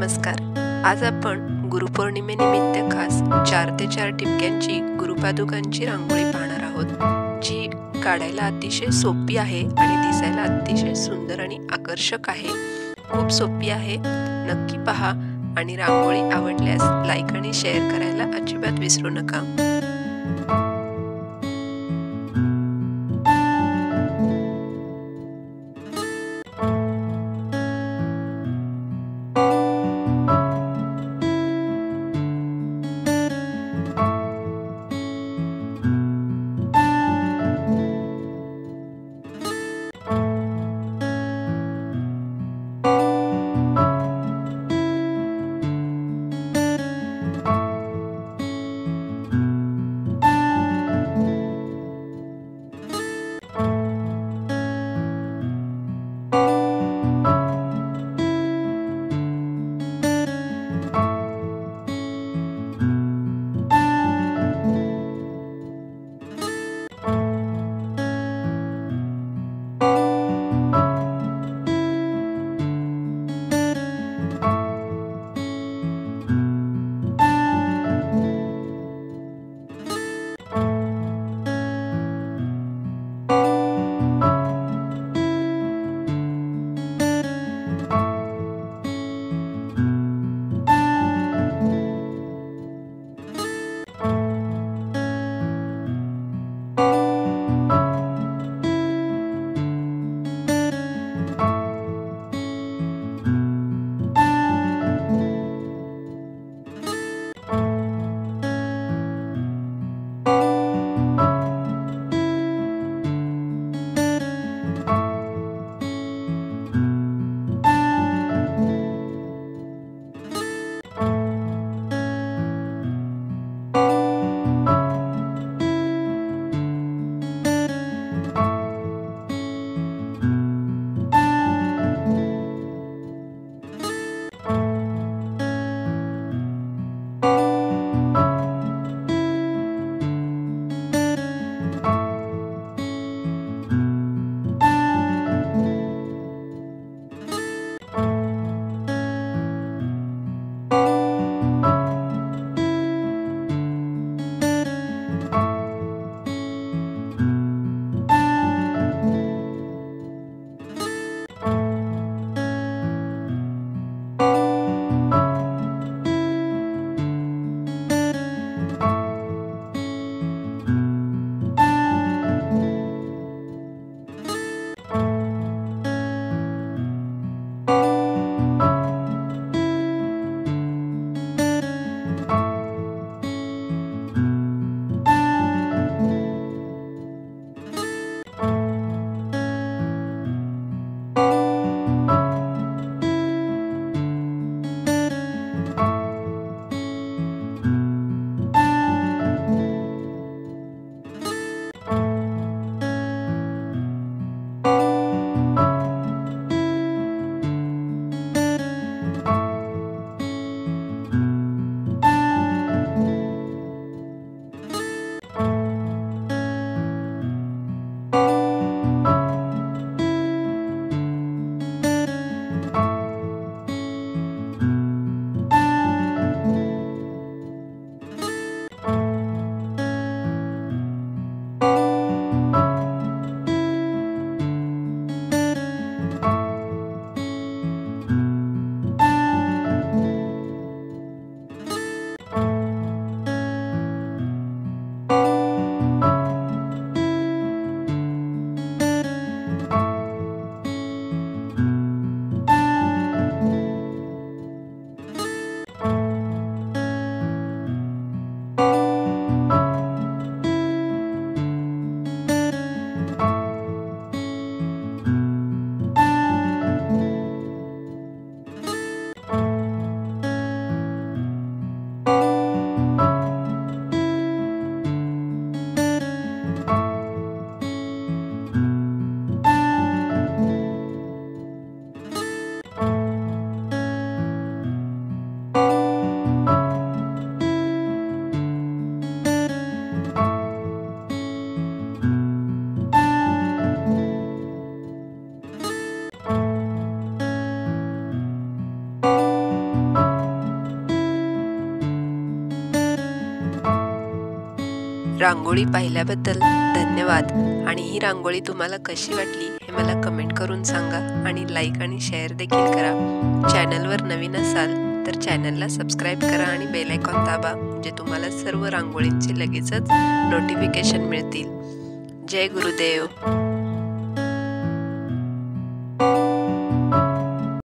नमस्कार। आज आपण गुरुपौर्णिमेनिमित्त खास 4 ते 4 ठिपक्यांची गुरुपादुकांची रांगोळी पाहणार आहोत, जी काढायला अतिशय सोपी आहे आणि दिसायला अतिशय सुंदर आणि आकर्षक आहे। खूप सोपी आहे, नक्की पहा आणि रांगोळी आवडल्यास लाईक आणि शेअर करायला अजिबात विसरू नका। रांगोळी पाहिल्याबद्दल धन्यवाद आणि ही रांगोळी तुम्हाला कशी वाटली हे मला कमेंट करून सांगा आणि लाईक आणि शेअर देखील करा। चॅनलवर नवीन असाल तर चॅनलला सबस्क्राईब करा आणि बेल आयकॉन दाबा म्हणजे तुम्हाला सर्व रांगोळींचे लगेचच नोटिफिकेशन मिळतील। जय गुरुदेव।